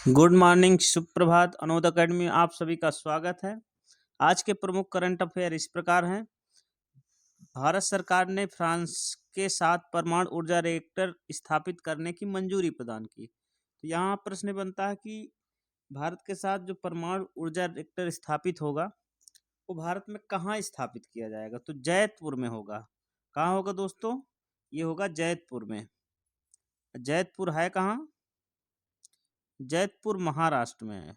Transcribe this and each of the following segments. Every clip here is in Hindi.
गुड मॉर्निंग, सुप्रभात। अनोद अकेडमी में आप सभी का स्वागत है। आज के प्रमुख करंट अफेयर इस प्रकार हैं। भारत सरकार ने फ्रांस के साथ परमाणु ऊर्जा रिएक्टर स्थापित करने की मंजूरी प्रदान की। तो यहाँ प्रश्न बनता है कि भारत के साथ जो परमाणु ऊर्जा रिएक्टर स्थापित होगा वो भारत में कहाँ स्थापित किया जाएगा? तो जैतपुर में होगा। कहाँ होगा दोस्तों? ये होगा जैतपुर में। जैतपुर है कहाँ? जैतपुर महाराष्ट्र में है।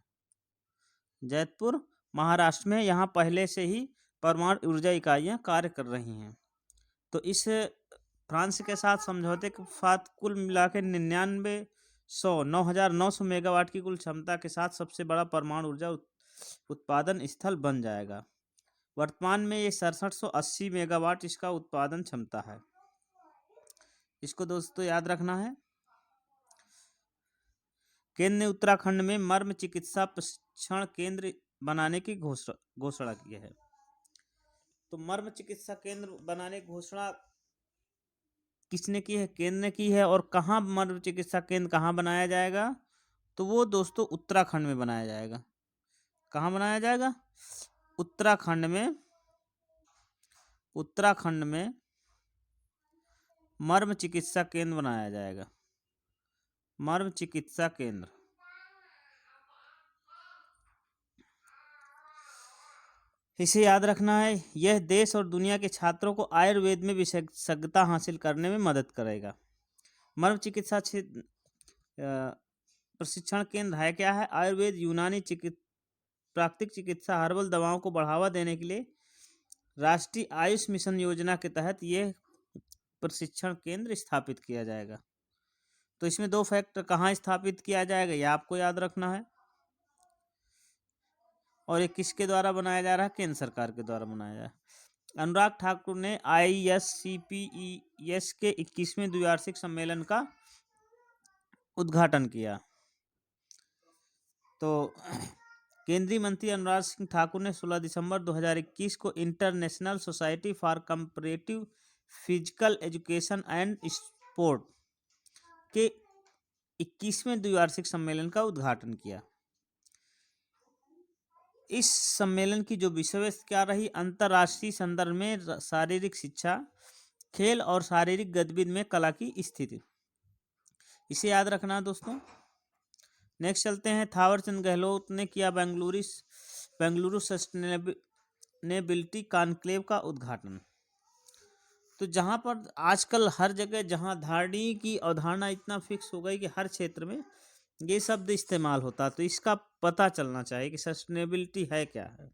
जैतपुर महाराष्ट्र में। यहाँ पहले से ही परमाणु ऊर्जा इकाइयाँ कार्य कर रही हैं। तो इस फ्रांस के साथ समझौते के साथ कुल मिला के 9,900 मेगावाट की कुल क्षमता के साथ सबसे बड़ा परमाणु ऊर्जा उत्पादन स्थल बन जाएगा। वर्तमान में ये 6780 मेगावाट इसका उत्पादन क्षमता है। इसको दोस्तों याद रखना है। केंद्र ने उत्तराखंड में मर्म चिकित्सा प्रशिक्षण केंद्र बनाने की घोषणा की है। तो मर्म चिकित्सा केंद्र बनाने की घोषणा किसने की है? केंद्र ने की है। और कहाँ मर्म चिकित्सा केंद्र कहाँ बनाया जाएगा? तो वो दोस्तों उत्तराखंड में बनाया जाएगा। कहाँ बनाया जाएगा? उत्तराखंड में। उत्तराखंड में मर्म चिकित्सा केंद्र बनाया जाएगा। मर्म चिकित्सा केंद्र। इसे याद रखना है। यह देश और दुनिया के छात्रों को आयुर्वेद में विशेषज्ञता हासिल करने में मदद करेगा। मर्म चिकित्सा प्रशिक्षण केंद्र है क्या है? आयुर्वेद, यूनानी प्राकृतिक चिकित्सा, हर्बल दवाओं को बढ़ावा देने के लिए राष्ट्रीय आयुष मिशन योजना के तहत यह प्रशिक्षण केंद्र स्थापित किया जाएगा। तो इसमें दो फैक्टर, कहाँ स्थापित किया जाएगा यह आपको याद रखना है। और ये किसके द्वारा बनाया जा रहा है? केंद्र सरकार के द्वारा बनाया जा रहा है। अनुराग ठाकुर ने ISCPES के 21वें द्विवार्षिक सम्मेलन का उद्घाटन किया। तो केंद्रीय मंत्री अनुराग सिंह ठाकुर ने 16 दिसंबर 2021 को international society for comparative physical education and sport के 21वें द्विवार्षिक सम्मेलन का उद्घाटन किया। इस सम्मेलन की जो विषय वस्तु क्या रही? अंतर्राष्ट्रीय संदर्भ में शारीरिक शिक्षा, खेल और शारीरिक गतिविधि में कला की स्थिति। इसे याद रखना दोस्तों। नेक्स्ट चलते हैं। थावरचंद गहलोत ने किया बेंगलुरु सस्टेनेबिलिटी कॉन्क्लेव का उद्घाटन। तो जहाँ पर आजकल हर जगह जहाँ धारणी की अवधारणा इतना फिक्स हो गई कि हर क्षेत्र में ये शब्द इस्तेमाल होता, तो इसका पता चलना चाहिए कि सस्टेनेबिलिटी है क्या है,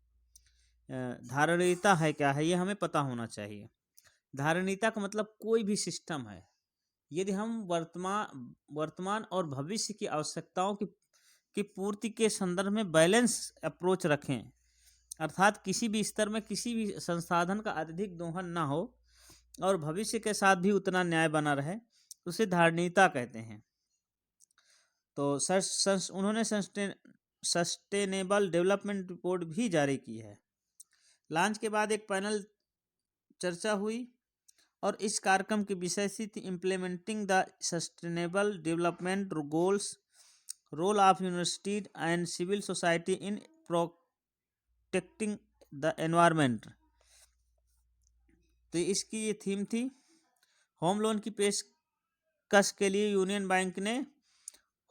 धारणीयता है क्या है, ये हमें पता होना चाहिए। धारणीयता का मतलब कोई भी सिस्टम है, यदि हम वर्तमान और भविष्य की आवश्यकताओं की पूर्ति के संदर्भ में बैलेंस अप्रोच रखें, अर्थात किसी भी स्तर में किसी भी संसाधन का अत्यधिक दोहन ना हो और भविष्य के साथ भी उतना न्याय बना रहे, उसे धारणीयता कहते हैं। तो उन्होंने सस्टेनेबल डेवलपमेंट रिपोर्ट भी जारी की है। लॉन्च के बाद एक पैनल चर्चा हुई और इस कार्यक्रम की विषय थी implementing the sustainable development goals, role of universities and civil society in protecting the environment. तो इसकी ये थीम थी। होम लोन की पेशकश के लिए यूनियन बैंक ने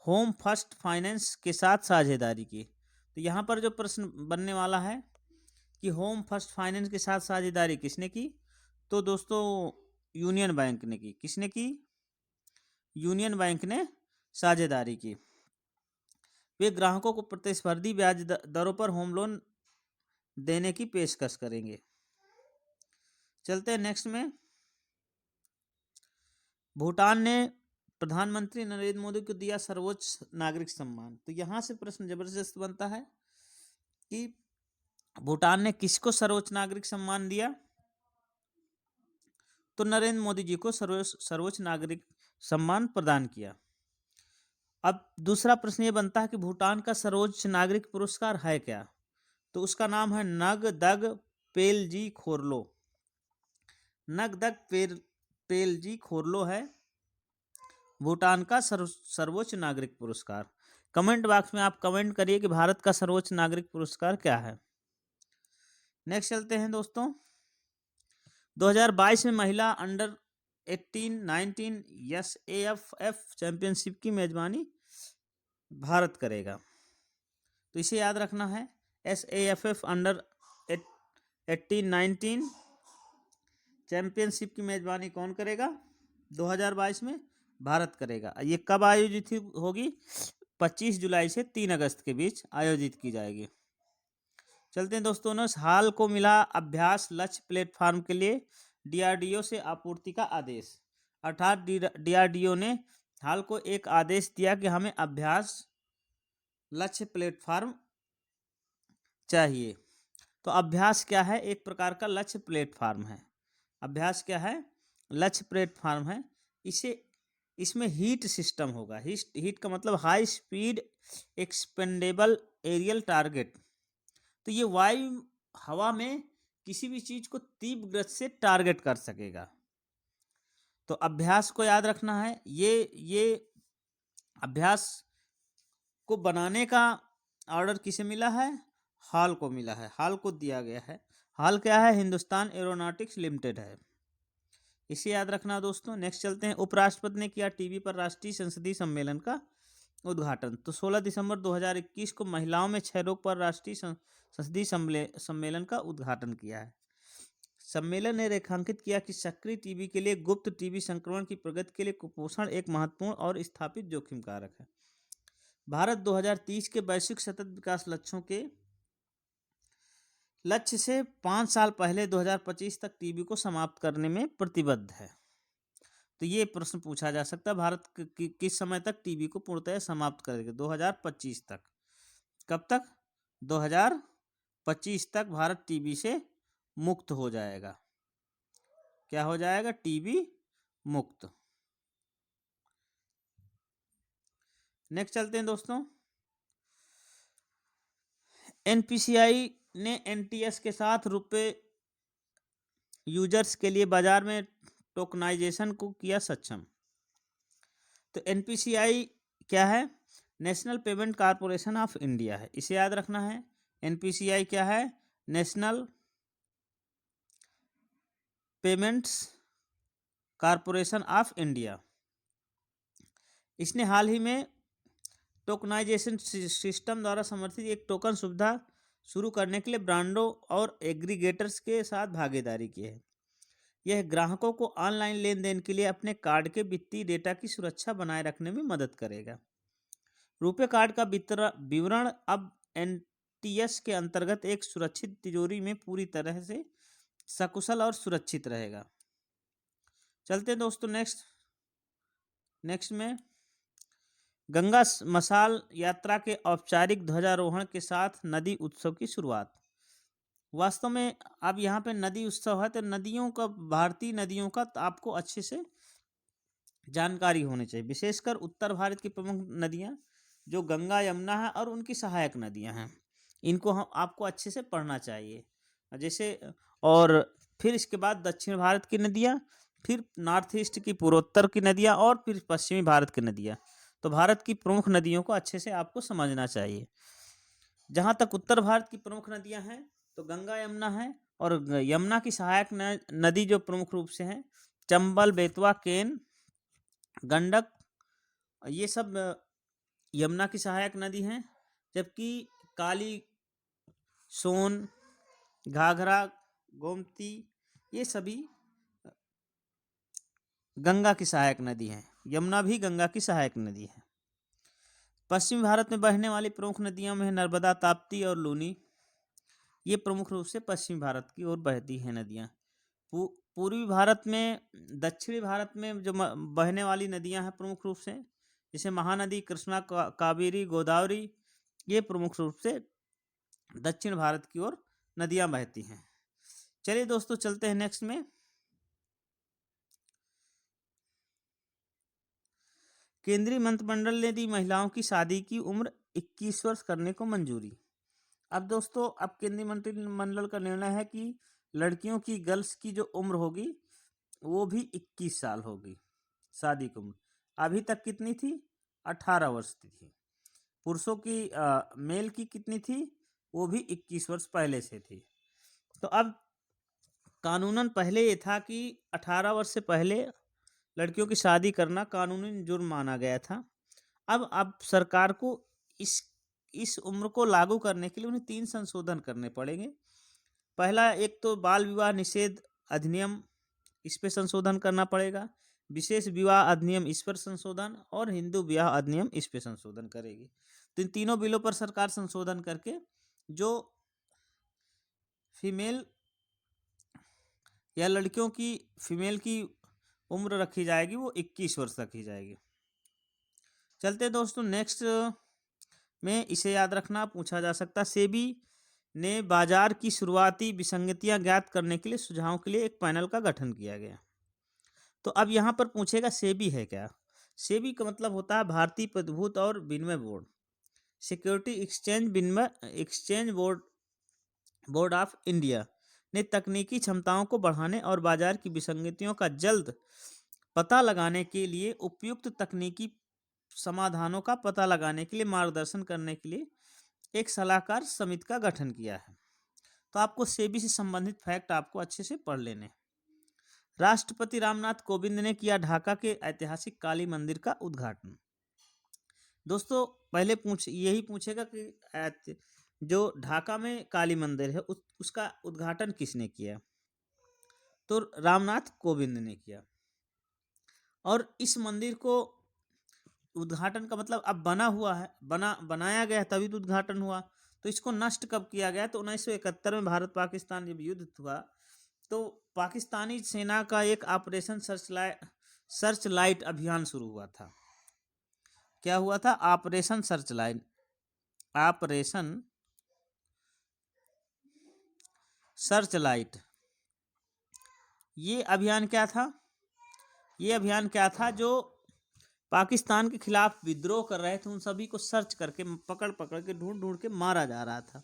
होम फर्स्ट फाइनेंस के साथ साझेदारी की। तो यहाँ पर जो प्रश्न बनने वाला है कि होम फर्स्ट फाइनेंस के साथ साझेदारी किसने की? तो दोस्तों यूनियन बैंक ने की। किसने की? यूनियन बैंक ने साझेदारी की। वे ग्राहकों को प्रतिस्पर्धी ब्याज दरों पर होम लोन देने की पेशकश करेंगे। चलते हैं नेक्स्ट में। भूटान ने प्रधानमंत्री नरेंद्र मोदी को दिया सर्वोच्च नागरिक सम्मान। तो यहाँ से प्रश्न जबरदस्त बनता है कि भूटान ने किसको सर्वोच्च नागरिक सम्मान दिया? तो नरेंद्र मोदी जी को सर्वोच्च नागरिक सम्मान प्रदान किया। अब दूसरा प्रश्न ये बनता है कि भूटान का सर्वोच्च नागरिक पुरस्कार है क्या? तो उसका नाम है नगदग पेलजी खोरलो। नगदग पेलजी खोरलो है भूटान का सर्वोच्च नागरिक पुरस्कार। कमेंट बॉक्स में आप कमेंट करिए कि भारत का सर्वोच्च नागरिक पुरस्कार क्या है। नेक्स्ट चलते हैं दोस्तों, 2022 में महिला अंडर 18-19 SAFF चैंपियनशिप की मेजबानी भारत करेगा। तो इसे याद रखना है, SAFF अंडर 18-19 चैंपियनशिप की मेजबानी कौन करेगा? 2022 में भारत करेगा। ये कब आयोजित होगी? 25 जुलाई से 3 अगस्त के बीच आयोजित की जाएगी। चलते हैं दोस्तों, हाल को मिला अभ्यास लक्ष्य प्लेटफॉर्म के लिए DRDO से आपूर्ति का आदेश। अर्थात DRDO ने हाल को एक आदेश दिया कि हमें अभ्यास लक्ष्य प्लेटफॉर्म चाहिए। तो अभ्यास क्या है? एक प्रकार का लक्ष्य प्लेटफॉर्म है। अभ्यास क्या है? लक्ष्य प्लेटफॉर्म है। इसमें हीट सिस्टम होगा। हीट का मतलब high speed expendable aerial target. तो ये वायु हवा में किसी भी चीज को तीव्र गति से टारगेट कर सकेगा। तो अभ्यास को याद रखना है। ये अभ्यास को बनाने का ऑर्डर किसे मिला है? हाल को मिला है। हाल को दिया गया है। हाल क्या है? हिंदुस्तान एरोनॉटिक्स लिमिटेड है। इसे याद रखना दोस्तों। नेक्स्ट चलते हैं, उपराष्ट्रपति ने किया टीवी पर राष्ट्रीय संसदीय सम्मेलन का उद्घाटन। तो 16 दिसंबर 2021 को महिलाओं में क्षय रोग पर राष्ट्रीय संसदीय सम्मेलन का उद्घाटन किया है। सम्मेलन ने रेखांकित किया कि सक्रिय टीबी के लिए गुप्त टीबी संक्रमण की प्रगति के लिए कुपोषण एक महत्वपूर्ण और स्थापित जोखिम कारक है। भारत 2030 के वैश्विक सतत विकास लक्ष्यों के लक्ष्य से 5 साल पहले 2025 तक टीबी को समाप्त करने में प्रतिबद्ध है। तो ये प्रश्न पूछा जा सकता है, भारत किस समय तक टीबी को पूर्णतः समाप्त करेगा? 2025 तक। कब तक? 2025 तक भारत टीबी से मुक्त हो जाएगा। क्या हो जाएगा? टीबी मुक्त। नेक्स्ट चलते हैं दोस्तों, NPCI ने NTS के साथ रुपए यूजर्स के लिए बाजार में टोकनाइजेशन को किया सक्षम। तो NPCI क्या है? National payment corporation of India है। इसे याद रखना है। NPCI क्या है? National payments corporation of India. इसने हाल ही में टोकनाइजेशन सिस्टम द्वारा समर्थित एक टोकन सुविधा शुरू करने के लिए ब्रांडों और एग्रीगेटर्स के साथ भागीदारी की है। यह ग्राहकों को ऑनलाइन लेन देन के लिए अपने कार्ड के वित्तीय डेटा की सुरक्षा बनाए रखने में मदद करेगा। रुपे कार्ड का विवरण अब NTS के अंतर्गत एक सुरक्षित तिजोरी में पूरी तरह से सकुशल और सुरक्षित रहेगा। चलते हैं दोस्तों नेक्स्ट में, गंगा मसाल यात्रा के औपचारिक ध्वजारोहण के साथ नदी उत्सव की शुरुआत। वास्तव में अब यहाँ पे नदी उत्सव है, तो नदियों का, भारतीय नदियों का आपको अच्छे से जानकारी होनी चाहिए। विशेषकर उत्तर भारत की प्रमुख नदियाँ जो गंगा यमुना है और उनकी सहायक नदियाँ हैं, इनको आपको अच्छे से पढ़ना चाहिए। जैसे, और फिर इसके बाद दक्षिण भारत की नदियाँ, फिर नॉर्थ ईस्ट की पूर्वोत्तर की नदियाँ, और फिर पश्चिमी भारत की नदियाँ। तो भारत की प्रमुख नदियों को अच्छे से आपको समझना चाहिए। जहाँ तक उत्तर भारत की प्रमुख नदियाँ हैं तो गंगा यमुना है, और यमुना की सहायक नदी जो प्रमुख रूप से हैं, चंबल, बेतवा, केन, गंडक, ये सब यमुना की सहायक नदी हैं। जबकि काली, सोन, घाघरा, गोमती, ये सभी गंगा की सहायक नदी हैं। यमुना भी गंगा की सहायक नदी है। पश्चिमी भारत में बहने वाली प्रमुख नदियों में नर्मदा, ताप्ती और लूनी। ये प्रमुख रूप से पश्चिमी भारत की ओर बहती हैं नदियाँ। पूर्वी भारत में, दक्षिणी भारत में जो बहने वाली नदियाँ हैं प्रमुख रूप से, जैसे महानदी, कृष्णा, कावेरी, गोदावरी, ये प्रमुख रूप से दक्षिण भारत की ओर नदियाँ बहती हैं। चलिए दोस्तों, चलते हैं नेक्स्ट में। केंद्रीय मंत्रिमंडल ने दी महिलाओं की शादी की उम्र 21 वर्ष करने को मंजूरी। अब दोस्तों, अब केंद्रीय मंत्रिमंडल का निर्णय है कि लड़कियों की, गर्ल्स की जो उम्र होगी वो भी 21 साल होगी, शादी की उम्र। अभी तक कितनी थी? 18 वर्ष थी। पुरुषों की मेल की कितनी थी, वो भी 21 वर्ष पहले से थी। तो अब कानूनन पहले ये था कि 18 वर्ष से पहले लड़कियों की शादी करना कानूनी जुर्म माना गया था। अब सरकार को इस उम्र को लागू करने के लिए उन्हें 3 संशोधन करने पड़ेंगे। पहला, एक तो बाल विवाह निषेध अधिनियम, इस पे संशोधन करना पड़ेगा। विशेष विवाह अधिनियम, इस पर संशोधन, और हिंदू विवाह अधिनियम, इस पे संशोधन करेगी। तो इन तीनों बिलों पर सरकार संशोधन करके जो फीमेल या लड़कियों की फीमेल की उम्र रखी जाएगी वो 21 वर्ष रखी जाएगी। चलते हैं दोस्तों नेक्स्ट में, इसे याद रखना पूछा जा सकता। सेबी ने बाजार की शुरुआती विसंगतियां ज्ञात करने के लिए सुझावों के लिए एक पैनल का गठन किया गया। तो अब यहाँ पर पूछेगा सेबी है क्या। सेबी का मतलब होता है भारतीय प्रतिभूत और विनिमय board, security exchange board of India ने तकनीकी क्षमताओं को बढ़ाने और बाजार की विसंगतियों का जल्द पता लगाने के लिए उपयुक्त तकनीकी समाधानों का पता लगाने के लिए मार्गदर्शन करने के लिए एक सलाहकार समिति का गठन किया है। तो आपको सेबी से संबंधित फैक्ट आपको अच्छे से पढ़ लेने। राष्ट्रपति रामनाथ कोविंद ने किया ढाका के ऐतिहासिक काली मंदिर का उद्घाटन। दोस्तों पहले यही पूछेगा कि जो ढाका में काली मंदिर है उसका उद्घाटन किसने किया, तो रामनाथ कोविंद ने किया। और इस मंदिर को उद्घाटन का मतलब अब बना हुआ है, बनाया गया तभी तो उद्घाटन हुआ। तो इसको नष्ट कब किया गया, तो 1971 में भारत पाकिस्तान जब युद्ध हुआ तो पाकिस्तानी सेना का एक ऑपरेशन सर्च लाइट अभियान शुरू हुआ था। क्या हुआ था? Operation search light. ये अभियान क्या था? जो पाकिस्तान के खिलाफ विद्रोह कर रहे थे उन सभी को सर्च करके पकड़ के ढूंढ के मारा जा रहा था।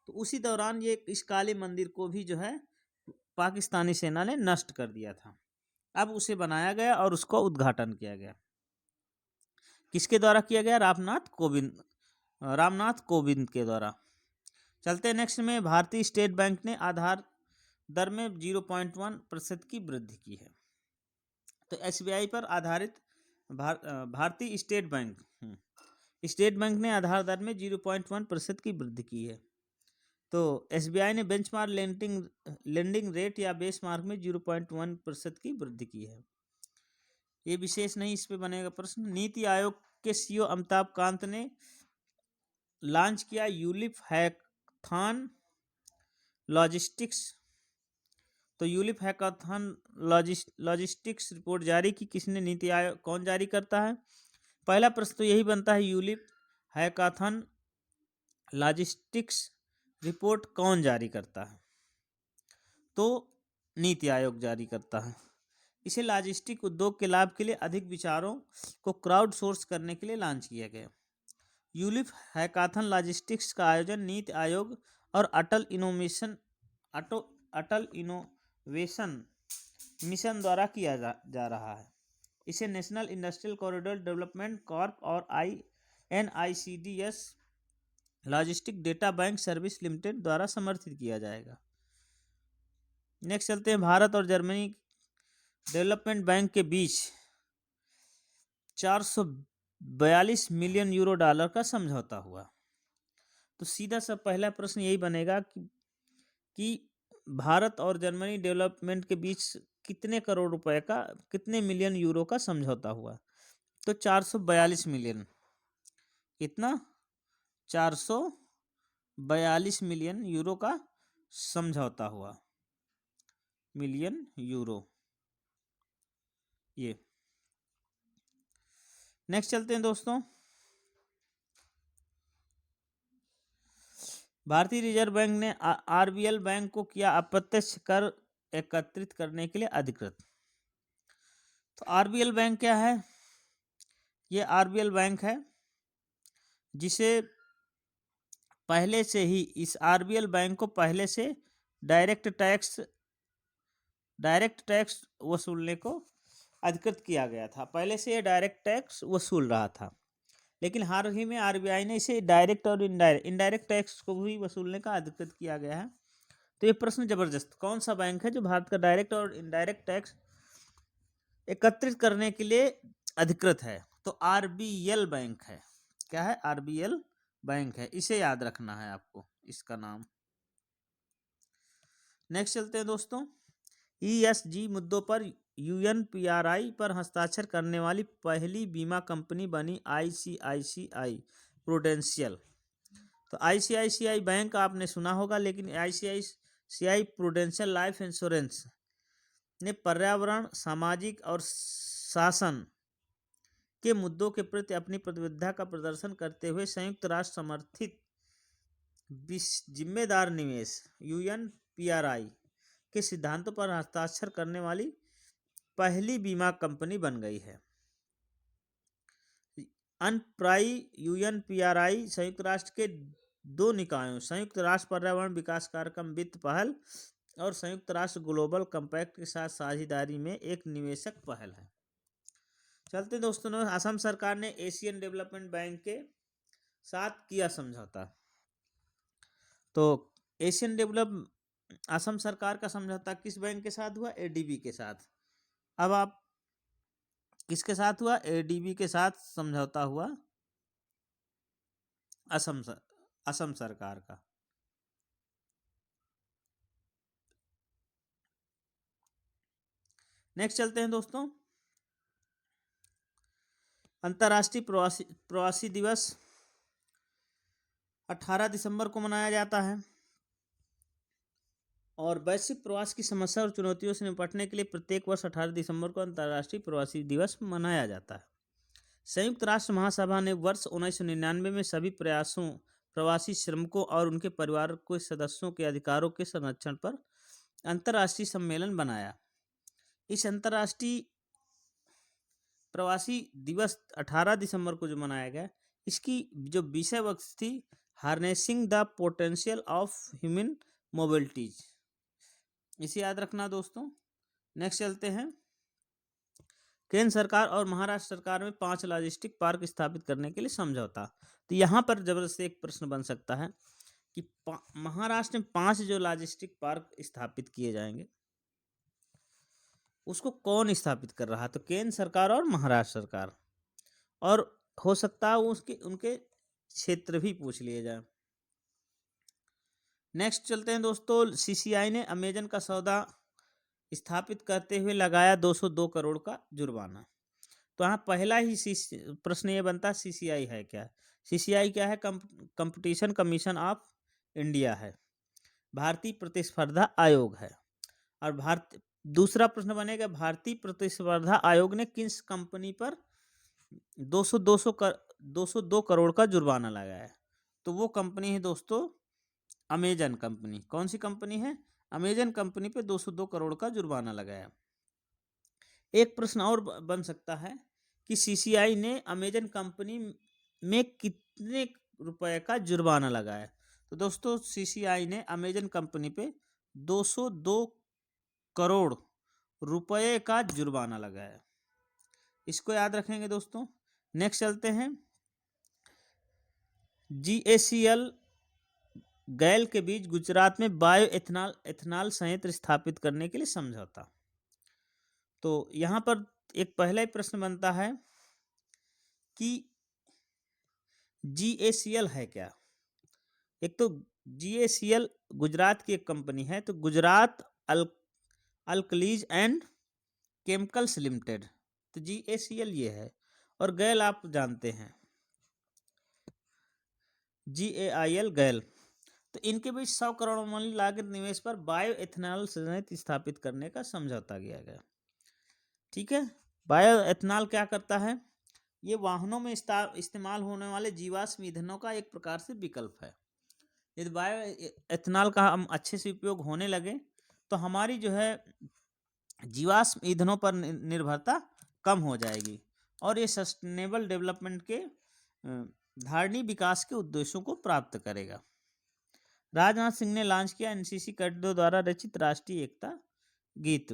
तो उसी दौरान ये इस काली मंदिर को भी जो है पाकिस्तानी सेना ने नष्ट कर दिया था। अब उसे बनाया गया और उसका उद्घाटन किया गया। किसके द्वारा किया गया? रामनाथ कोविंद के द्वारा। चलते नेक्स्ट में, भारतीय स्टेट बैंक ने आधार दर में 0.1% की वृद्धि की है। तो एसबीआई पर आधारित भारतीय स्टेट बैंक ने आधार दर में 0.1% की वृद्धि की है। तो एसबीआई ने बेंचमार्क लेंडिंग रेट या बेसमार्क में 0.1% की वृद्धि की है। ये विशेष नहीं, इस पे बनेगा प्रश्न। नीति आयोग के सीईओ अमिताभ कांत ने लॉन्च किया यूलिप हैकाथॉन लॉजिस्टिक्स। तो यूलिप हैकाथॉन लॉजिस्टिक्स रिपोर्ट जारी की किसने? नीति आयोग। कौन जारी करता है? पहला प्रश्न तो यही बनता है, यूलिप हैकाथॉन लॉजिस्टिक्स रिपोर्ट कौन जारी करता है? तो नीति आयोग जारी करता है। इसे लॉजिस्टिक उद्योग के लाभ के लिए अधिक विचारों को क्राउड सोर्स करने के लिए लॉन्च किया गया। यूलिप हैकाथॉन लॉजिस्टिक्स का आयोजन नीति आयोग और अटल इनोवेशन मिशन द्वारा किया जा रहा है। इसे national industrial corridor development Corp और NICDS logistic data bank service limited द्वारा समर्थित किया जाएगा। नेक्स्ट चलते हैं, भारत और जर्मनी डेवलपमेंट बैंक के बीच 442 मिलियन यूरो डॉलर का समझौता हुआ। तो सीधा सा पहला प्रश्न यही बनेगा कि भारत और जर्मनी डेवलपमेंट के बीच कितने करोड़ रुपए का, कितने मिलियन यूरो का समझौता हुआ? तो 442 मिलियन। कितना? 442 मिलियन यूरो का समझौता हुआ। Million euro. ये नेक्स्ट चलते हैं दोस्तों, भारतीय रिजर्व बैंक ने RBL बैंक को किया अप्रत्यक्ष कर एकत्रित करने के लिए अधिकृत। तो RBL बैंक क्या है? ये RBL बैंक है जिसे पहले से ही, इस RBL बैंक को पहले से डायरेक्ट टैक्स वसूलने को अधिकृत किया गया था। पहले से ये डायरेक्ट टैक्स वसूल रहा था, लेकिन हाल ही में आरबीआई ने इसे डायरेक्ट और इनडायरेक्ट टैक्स को भी वसूलने का अधिकृत किया गया है। तो ये प्रश्न जबरदस्त, कौन सा बैंक है जो भारत का डायरेक्ट और इनडायरेक्ट टैक्स एकत्रित करने के लिए अधिकृत है? तो आरबीएल बैंक है। क्या है? आरबीएल बैंक है, इसे याद रखना है आपको इसका नाम। नेक्स्ट चलते हैं दोस्तों, ईएसजी मुद्दों पर यूएनपीआरआई पर हस्ताक्षर करने वाली पहली बीमा कंपनी बनी आईसीआईसीआई प्रूडेंशियल। तो आईसीआईसीआई बैंक आपने सुना होगा, लेकिन आईसीआईसीआई प्रूडेंशियल लाइफ इंश्योरेंस ने पर्यावरण, सामाजिक और शासन के मुद्दों के प्रति अपनी प्रतिबद्धता का प्रदर्शन करते हुए संयुक्त राष्ट्र समर्थित जिम्मेदार निवेश यूएनपीआरआई के सिद्धांतों पर हस्ताक्षर करने वाली पहली बीमा कंपनी बन गई है। अनप्राई यूएनपीआरआई संयुक्त राष्ट्र के दो निकायों, संयुक्त राष्ट्र पर्यावरण विकास कार्यक्रम वित्त पहल और संयुक्त राष्ट्र ग्लोबल कंपैक्ट के साथ साझेदारी में एक निवेशक पहल है। चलते दोस्तों, असम सरकार ने एशियन डेवलपमेंट बैंक के साथ किया समझौता। तो एशियन डेवलप असम सरकार का समझौता किस बैंक के साथ हुआ? एडीबी के साथ। अब आप किसके साथ हुआ? एडीबी के साथ समझौता हुआ असम सरकार का। नेक्स्ट चलते हैं दोस्तों, अंतर्राष्ट्रीय प्रवासी दिवस 18 दिसंबर को मनाया जाता है और वैश्विक प्रवास की समस्या और चुनौतियों से निपटने के लिए प्रत्येक वर्ष 18 दिसंबर को अंतर्राष्ट्रीय प्रवासी दिवस मनाया जाता है। संयुक्त राष्ट्र महासभा ने वर्ष 1999 में सभी प्रवासी श्रमिकों और उनके परिवार के सदस्यों के अधिकारों के संरक्षण पर अंतर्राष्ट्रीय सम्मेलन बनाया। इस अंतर्राष्ट्रीय प्रवासी दिवस 18 दिसंबर को जो मनाया गया, इसकी जो विषय वस्तु थी, harnessing the potential of human mobilities, इसे याद रखना दोस्तों। नेक्स्ट चलते हैं, केंद्र सरकार और महाराष्ट्र सरकार में 5 लॉजिस्टिक पार्क स्थापित करने के लिए समझौता। तो यहाँ पर जबरदस्त एक प्रश्न बन सकता है कि महाराष्ट्र में 5 जो लॉजिस्टिक पार्क स्थापित किए जाएंगे, उसको कौन स्थापित कर रहा है? तो केंद्र सरकार और महाराष्ट्र सरकार, और हो सकता है उनके क्षेत्र भी पूछ लिए जाए। नेक्स्ट चलते हैं दोस्तों, सीसीआई ने अमेजन का सौदा स्थापित करते हुए लगाया 202 करोड़ का जुर्माना। तो यहाँ पहला ही प्रश्न ये बनता है, सीसीआई है क्या? सीसीआई क्या है? कंपटीशन कमीशन ऑफ इंडिया है, भारतीय प्रतिस्पर्धा आयोग है। और दूसरा प्रश्न बनेगा, भारतीय प्रतिस्पर्धा आयोग ने किस कंपनी पर 202 करोड़ का जुर्माना लगाया है? तो वो कंपनी है दोस्तों अमेजन कंपनी। कौन सी कंपनी है? अमेजन कंपनी पे 202 करोड़ का जुर्माना लगाया। एक प्रश्न और बन सकता है कि सीसीआई ने अमेजन कंपनी में कितने रुपए का जुर्माना लगाया? तो दोस्तों सीसीआई ने अमेजन कंपनी पे 202 करोड़ रुपए का जुर्माना लगाया, इसको याद रखेंगे दोस्तों। नेक्स्ट चलते हैं, जीएसीएल गैल के बीच गुजरात में बायो एथनॉल संयंत्र स्थापित करने के लिए समझौता। तो यहाँ पर एक पहला ही प्रश्न बनता है कि जीएसीएल है क्या? एक तो जीएसीएल गुजरात की एक कंपनी है, तो Gujarat alkalis and chemicals limited, तो जीएसीएल ये है। और गैल आप जानते हैं, GAIL गैल। तो इनके बीच 100 करोड़ वाली लागत निवेश पर बायो एथनॉल संयंत्र स्थापित करने का समझौता किया गया। ठीक है, बायो एथनॉल क्या करता है? ये वाहनों में इस्तेमाल होने वाले जीवाश्म ईंधनों का एक प्रकार से विकल्प है। यदि बायो एथनॉल का हम अच्छे से उपयोग होने लगे तो हमारी जो है जीवाश्म ईंधनों पर निर्भरता कम हो जाएगी और ये सस्टेनेबल डेवलपमेंट के धारणीय विकास के उद्देश्यों को प्राप्त करेगा। राजनाथ सिंह ने लॉन्च किया एनसीसी कैडेटों द्वारा रचित राष्ट्रीय एकता गीत।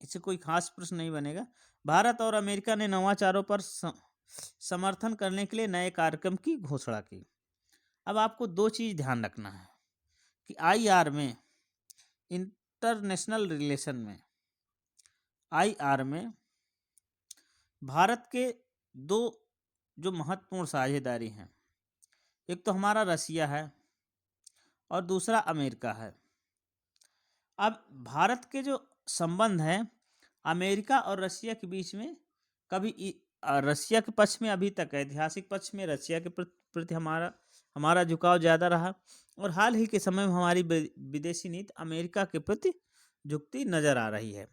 इससे कोई खास प्रश्न नहीं बनेगा। भारत और अमेरिका ने नवाचारों पर समर्थन करने के लिए नए कार्यक्रम की घोषणा की। अब आपको दो चीज ध्यान रखना है कि IR में, इंटरनेशनल रिलेशन में, IR में भारत के दो जो महत्वपूर्ण साझेदारी हैं, एक तो हमारा रसिया है और दूसरा अमेरिका है। अब भारत के जो संबंध हैं अमेरिका और रसिया के बीच में, कभी रसिया के पक्ष में अभी तक, ऐतिहासिक पक्ष में रसिया के प्रति हमारा झुकाव ज़्यादा रहा, और हाल ही के समय में हमारी विदेशी नीति अमेरिका के प्रति झुकती नजर आ रही है।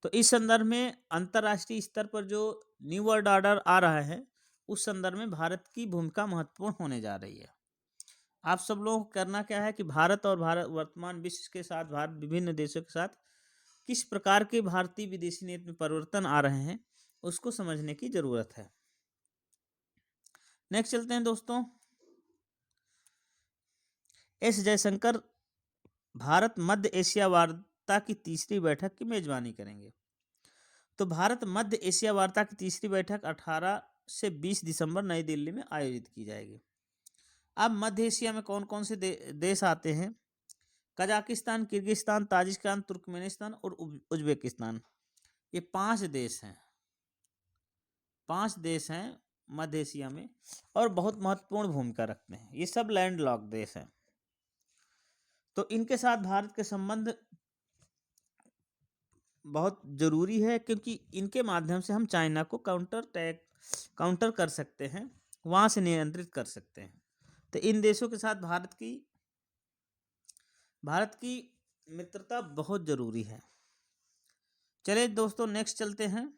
तो इस संदर्भ में अंतर्राष्ट्रीय स्तर पर जो न्यू वर्ल्ड ऑर्डर आ रहा है, उस संदर्भ में भारत की भूमिका महत्वपूर्ण होने जा रही है। आप सब लोगों को करना क्या है कि भारत वर्तमान विश्व के साथ, भारत विभिन्न देशों के साथ किस प्रकार के भारतीय विदेशी नीति में परिवर्तन आ रहे हैं, उसको समझने की जरूरत है। नेक्स्ट चलते हैं दोस्तों। एस जयशंकर भारत मध्य एशिया वार्ता की तीसरी बैठक की मेजबानी करेंगे। तो भारत मध्य एशिया वार्ता की तीसरी बैठक 18 से 20 दिसंबर नई दिल्ली में आयोजित की जाएगी। अब मध्य एशिया में कौन कौन से देश आते हैं? कजाकिस्तान, किर्गिस्तान, ताजिकिस्तान, तुर्कमेनिस्तान और उज्बेकिस्तान। ये 5 देश हैं, 5 देश हैं मध्य एशिया में, और बहुत महत्वपूर्ण भूमिका रखते हैं। ये सब लैंड लॉक देश हैं। तो इनके साथ भारत के संबंध बहुत जरूरी है, क्योंकि इनके माध्यम से हम चाइना को काउंटर कर सकते हैं, वहां से नियंत्रित कर सकते हैं। तो इन देशों के साथ भारत की मित्रता बहुत जरूरी है। चलिए दोस्तों नेक्स्ट चलते हैं।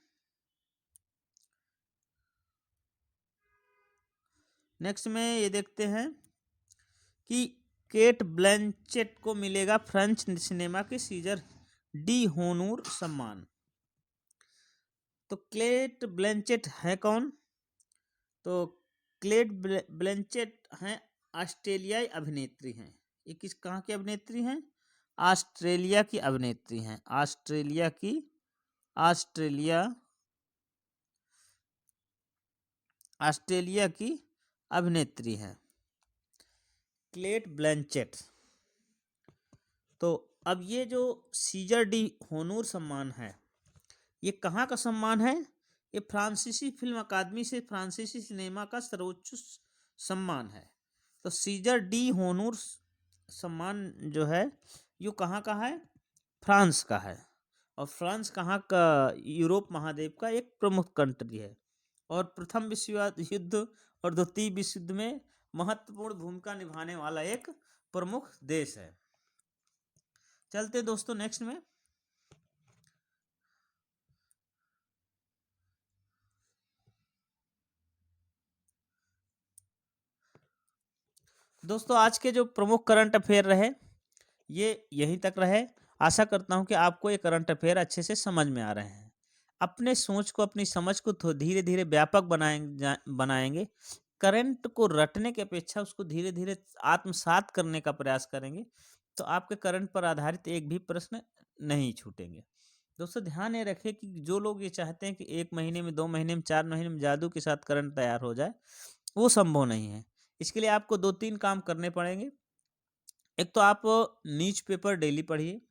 नेक्स्ट में ये देखते हैं कि केट ब्लैंचेट को मिलेगा फ्रेंच सिनेमा के सीजर डी होनूर सम्मान। तो केट ब्लैंचेट है कौन? तो केट ब्लैंचेट हैं ऑस्ट्रेलियाई अभिनेत्री हैं। ये कहाँ की अभिनेत्री हैं? ऑस्ट्रेलिया की अभिनेत्री हैं। ऑस्ट्रेलिया की अभिनेत्री हैं केट ब्लैंचेट। तो अब ये जो सीजर डी होनूर सम्मान है, ये कहाँ का सम्मान है? ये फ्रांसीसी फिल्म अकादमी से फ्रांसीसी सिनेमा का सर्वोच्च सम्मान है। तो सीजर डी होनूर सम्मान जो है, ये कहाँ का है? फ्रांस का है। और फ्रांस कहाँ का? यूरोप महाद्वीप का एक प्रमुख कंट्री है, और प्रथम विश्व युद्ध और द्वितीय विश्व युद्ध में महत्वपूर्ण भूमिका निभाने वाला एक प्रमुख देश है। चलते दोस्तों नेक्स्ट में। दोस्तों आज के जो प्रमुख करंट अफेयर रहे, ये यहीं तक रहे। आशा करता हूं कि आपको ये करंट अफेयर अच्छे से समझ में आ रहे हैं। अपने सोच को, अपनी समझ को धीरे धीरे व्यापक बनाएंगे। करंट को रटने की अपेक्षा उसको धीरे धीरे आत्मसात करने का प्रयास करेंगे, तो आपके करंट पर आधारित एक भी प्रश्न नहीं छूटेंगे। दोस्तों ध्यान ये रखें कि जो लोग ये चाहते हैं कि 1 महीने में, 2 महीने में, 4 महीने में जादू के साथ करंट तैयार हो जाए, वो संभव नहीं है। इसके लिए आपको 2-3 काम करने पड़ेंगे। एक तो आप न्यूज़पेपर डेली पढ़िए,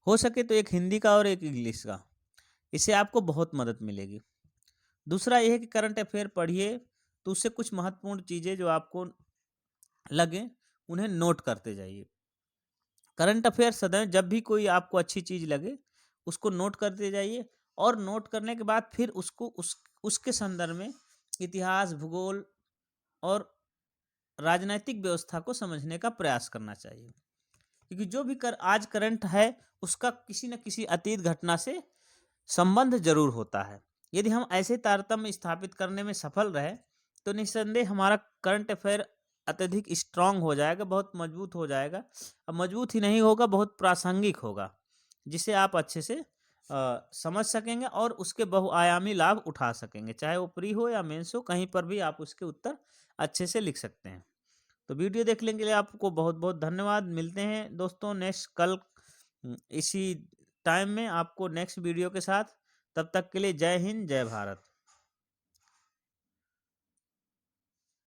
हो सके तो एक हिंदी का और एक इंग्लिश का, इससे आपको बहुत मदद मिलेगी। दूसरा यह है कि करंट अफेयर पढ़िए तो उससे कुछ महत्वपूर्ण चीज़ें जो आपको लगे उन्हें नोट करते जाइए। करंट अफेयर सदैव जब भी कोई आपको अच्छी चीज़ लगे उसको नोट करते जाइए, और नोट करने के बाद फिर उसको उसके संदर्भ में इतिहास, भूगोल और राजनीतिक व्यवस्था को समझने का प्रयास करना चाहिए। क्योंकि जो भी आज करंट है उसका किसी न किसी अतीत घटना से संबंध जरूर होता है। यदि हम ऐसे तारतम्य स्थापित करने में सफल रहे तो निस्संदेह हमारा करंट अफेयर अत्यधिक स्ट्रांग हो जाएगा, बहुत मजबूत हो जाएगा। अब मजबूत ही नहीं होगा, बहुत प्रासंगिक होगा, जिसे आप अच्छे से समझ सकेंगे और उसके बहुआयामी लाभ उठा सकेंगे। चाहे वो प्री हो या मेंस हो, कहीं पर भी आप उसके उत्तर अच्छे से लिख सकते हैं। तो वीडियो देखने के लिए आपको बहुत बहुत धन्यवाद। मिलते हैं दोस्तों नेक्स्ट कल इसी टाइम में आपको नेक्स्ट वीडियो के साथ। तब तक के लिए जय हिंद, जय भारत।